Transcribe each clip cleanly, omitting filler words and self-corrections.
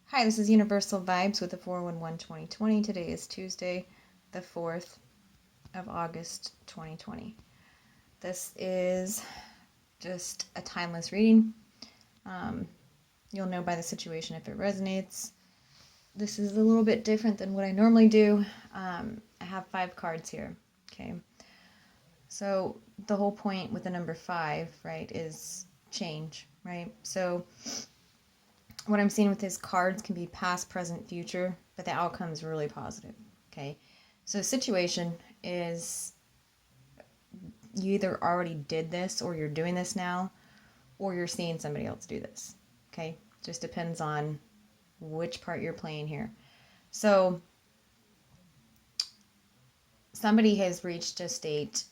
Hi, this is Universal Vibes with the 411-2020. Today is Tuesday, the 4th of August, 2020. This is just a timeless reading. You'll know by the situation if it resonates. This is a little bit different than what I normally do. I have 5 cards here, okay? So the whole point with the number 5, right, is change, right? So what I'm seeing with his cards can be past, present, future, but the outcome is really positive. Okay. So the situation is you either already did this or you're doing this now, or you're seeing somebody else do this. Okay. Just depends on which part you're playing here. So somebody has reached a state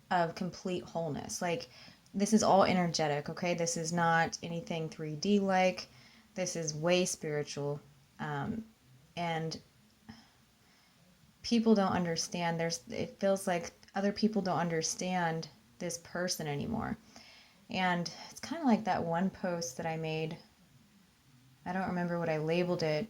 of complete wholeness. Like this is all energetic. Okay. This is not anything 3D like. This is way spiritual. And people don't understand. It feels like other people don't understand this person anymore. And it's kind of like that one post that I made. I don't remember what I labeled it.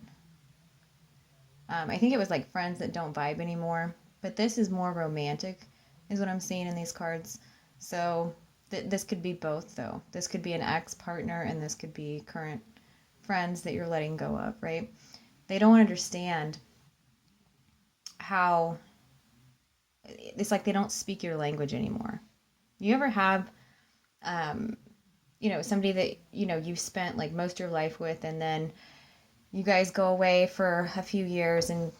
I think it was like friends that don't vibe anymore. But this is more romantic, is what I'm seeing in these cards. So this could be both, though. This could be an ex-partner, and this could be current friends that you're letting go of, right? They don't understand how it's like they don't speak your language anymore. You ever have somebody that you've spent like most of your life with, and then you guys go away for a few years, and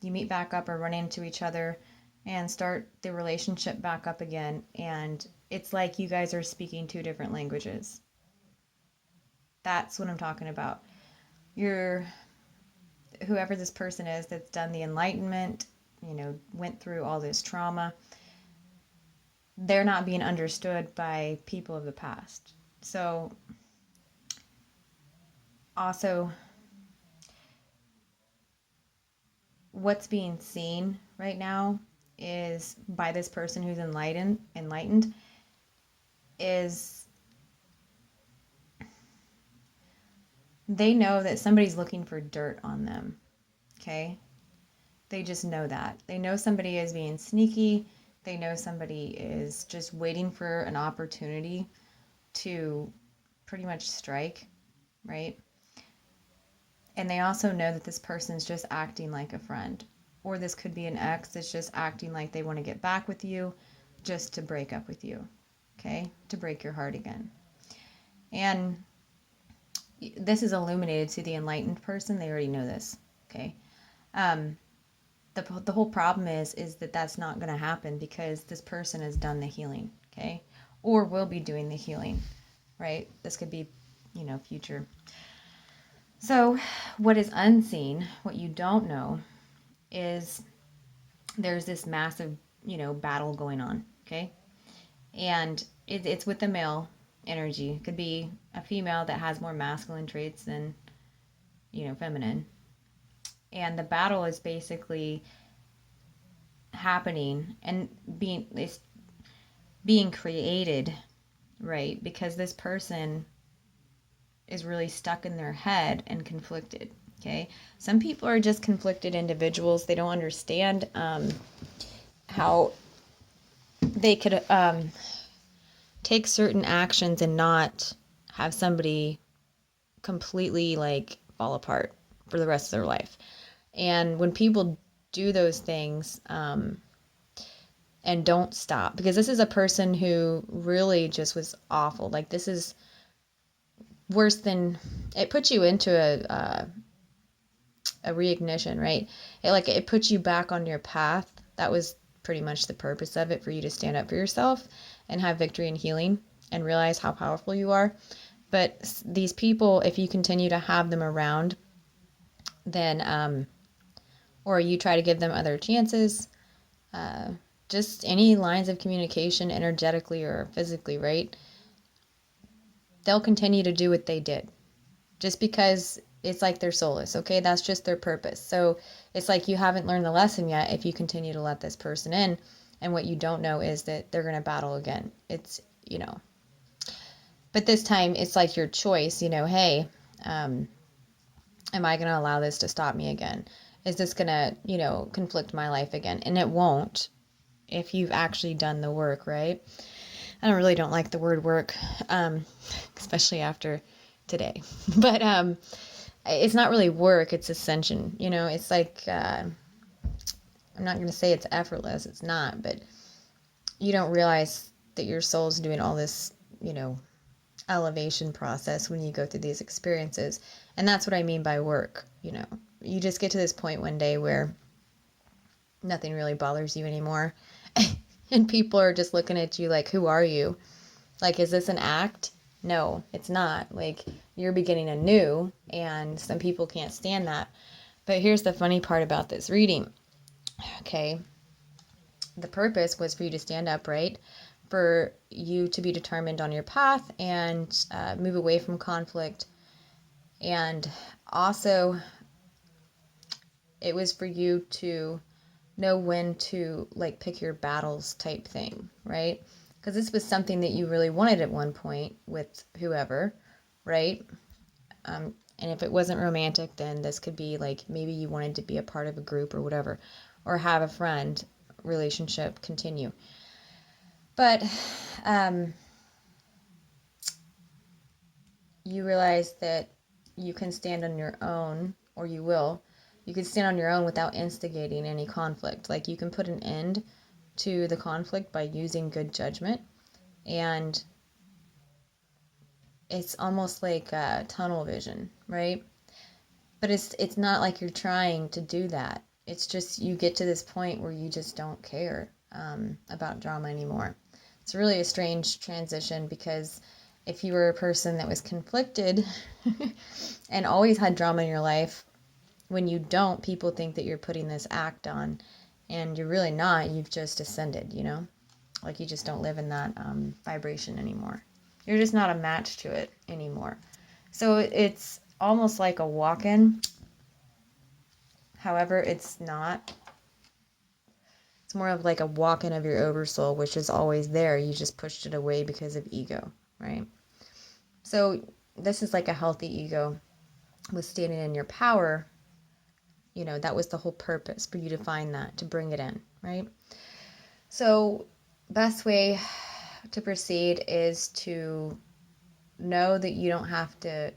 you meet back up or run into each other and start the relationship back up again, and it's like you guys are speaking 2 different languages. That's what I'm talking about. You're whoever this person is that's done the enlightenment, went through all this trauma, they're not being understood by people of the past. So also what's being seen right now is by this person who's enlightened is they know that somebody's looking for dirt on them. Okay? They just know that. They know somebody is being sneaky. They know somebody is just waiting for an opportunity to pretty much strike, right? And they also know that this person's just acting like a friend. Or this could be an ex that's just acting like they want to get back with you just to break up with you, okay? To break your heart again. And this is illuminated to the enlightened person. They already know this, okay? The whole problem is that that's not going to happen because this person has done the healing, okay? Or will be doing the healing, right? This could be, future. So what is unseen, what you don't know, is there's this massive, battle going on, okay? And it's with the male energy. It could be a female that has more masculine traits than, feminine. And the battle is basically happening and being created, right? Because this person is really stuck in their head and conflicted. Okay, some people are just conflicted individuals. They don't understand how they could take certain actions and not have somebody completely like fall apart for the rest of their life. And when people do those things and don't stop, because this is a person who really just was awful. Like this is worse than it puts you into a reignition, right? It puts you back on your path. That was pretty much the purpose of it, for you to stand up for yourself and have victory and healing and realize how powerful you are. But these people, if you continue to have them around, then or you try to give them other chances, just any lines of communication energetically or physically, right? They'll continue to do what they did just because it's like their soulless, okay? That's just their purpose. So it's like you haven't learned the lesson yet if you continue to let this person in. And what you don't know is that they're going to battle again. It's, but this time it's like your choice, hey, Am I going to allow this to stop me again? Is this going to, conflict my life again? And it won't if you've actually done the work, right? I don't like the word work, especially after today. But it's not really work, it's ascension. It's like, I'm not going to say it's effortless, it's not, but you don't realize that your soul's doing all this, elevation process when you go through these experiences. And that's what I mean by work. You just get to this point one day where nothing really bothers you anymore. And people are just looking at you like, who are you? Like, is this an act? No, it's not. Like, you're beginning anew, and some people can't stand that. But here's the funny part about this reading. Okay, the purpose was for you to stand upright, for you to be determined on your path and move away from conflict. And also, it was for you to know when to, like, pick your battles type thing, right? Because this was something that you really wanted at one point with whoever, right? And if it wasn't romantic, then this could be like maybe you wanted to be a part of a group or whatever, or have a friend relationship continue. But you realize that you can stand on your own, or you will. You can stand on your own without instigating any conflict. Like, you can put an end to the conflict by using good judgment. And it's almost like tunnel vision, right? But it's not like you're trying to do that. It's just you get to this point where you just don't care about drama anymore. It's really a strange transition, because if you were a person that was conflicted and always had drama in your life, when you don't, people think that you're putting this act on, and you're really not. You've just ascended, like you just don't live in that vibration anymore. You're just not a match to it anymore. So it's almost like a walk-in. However, it's not. It's more of like a walk-in of your oversoul, which is always there. You just pushed it away because of ego, right? So this is like a healthy ego with standing in your power. That was the whole purpose, for you to find that, to bring it in, right? So best way to proceed is to know that you don't have to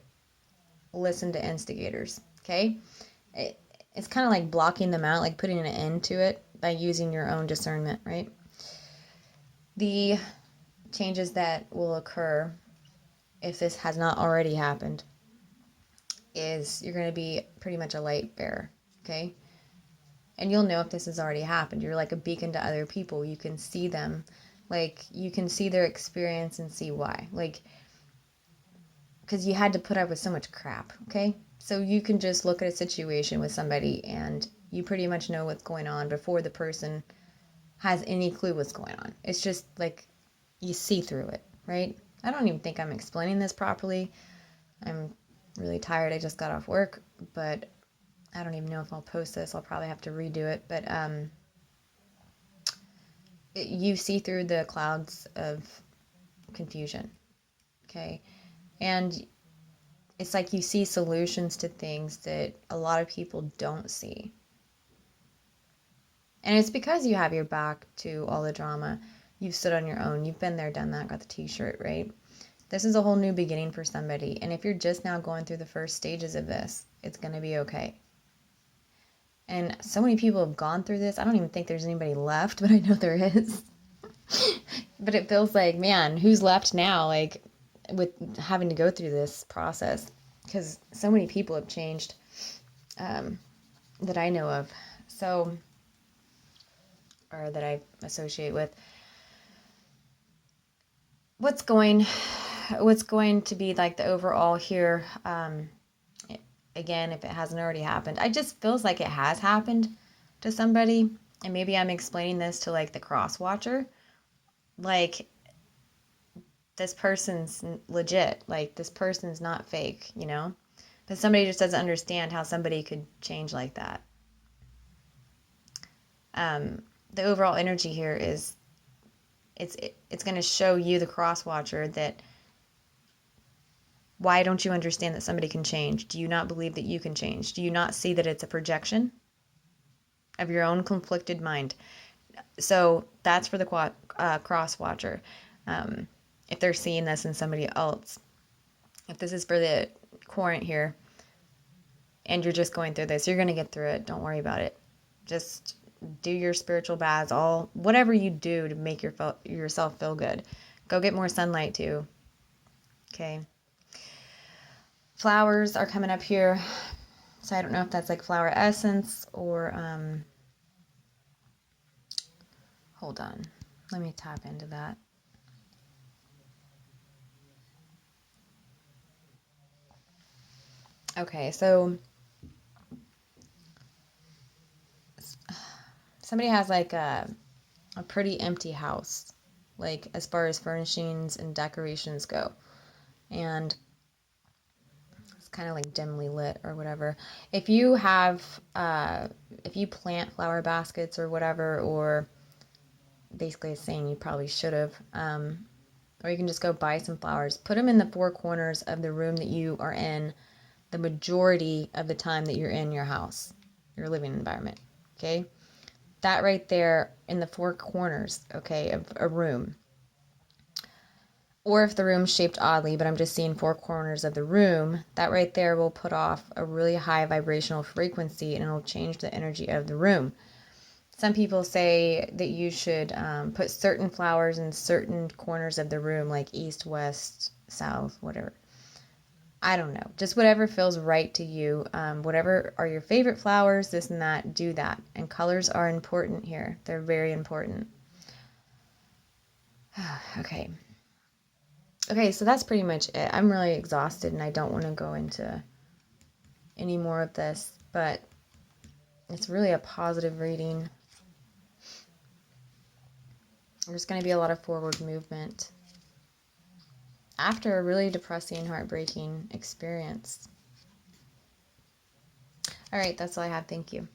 listen to instigators, okay? It's kind of like blocking them out, like putting an end to it by using your own discernment, right? The changes that will occur, if this has not already happened, is you're going to be pretty much a light bearer, okay? And you'll know if this has already happened. You're like a beacon to other people. You can see them. Like, you can see their experience and see why. Like, because you had to put up with so much crap, okay? So you can just look at a situation with somebody and you pretty much know what's going on before the person has any clue what's going on. It's just like you see through it, right? I don't even think I'm explaining this properly. I'm really tired. I just got off work, but I don't even know if I'll post this. I'll probably have to redo it. But you see through the clouds of confusion, okay? And it's like you see solutions to things that a lot of people don't see. And it's because you have your back to all the drama. You've stood on your own. You've been there, done that, got the t-shirt, right? This is a whole new beginning for somebody. And if you're just now going through the first stages of this, it's going to be okay. And so many people have gone through this. I don't even think there's anybody left, but I know there is. But it feels like, man, who's left now? Like, with having to go through this process, because so many people have changed that I know of, so, or that I associate with. What's going to be like the overall here, again, if it hasn't already happened, I just feels like it has happened to somebody, and maybe I'm explaining this to like the cross watcher, like, this person's legit, like, this person's not fake, but somebody just doesn't understand how somebody could change like that. The overall energy here is it's going to show you, the cross watcher, that Why don't you understand that somebody can change? Do you not believe that you can change? Do you not see that it's a projection of your own conflicted mind? So that's for the cross watcher. If they're seeing this in somebody else, if this is for the Querent here, and you're just going through this, you're going to get through it. Don't worry about it. Just do your spiritual baths, whatever you do to make yourself feel good. Go get more sunlight too. Okay. Flowers are coming up here. So I don't know if that's like flower essence or, hold on. Let me tap into that. Okay, so somebody has like a pretty empty house, like as far as furnishings and decorations go. And it's kind of like dimly lit or whatever. If you have, if you plant flower baskets or whatever, or basically it's saying you probably should have, or you can just go buy some flowers, put them in the four corners of the room that you are in the majority of the time that you're in your house, your living environment, okay? That right there in the four corners, okay, of a room. Or if the room's shaped oddly, but I'm just seeing four corners of the room, that right there will put off a really high vibrational frequency and it'll change the energy of the room. Some people say that you should put certain flowers in certain corners of the room, like east, west, south, whatever. I don't know. Just whatever feels right to you. Whatever are your favorite flowers, this and that, do that. And colors are important here. They're very important. Okay. Okay, so that's pretty much it. I'm really exhausted and I don't want to go into any more of this, but it's really a positive reading. There's going to be a lot of forward movement after a really depressing, heartbreaking experience. All right, that's all I have. Thank you.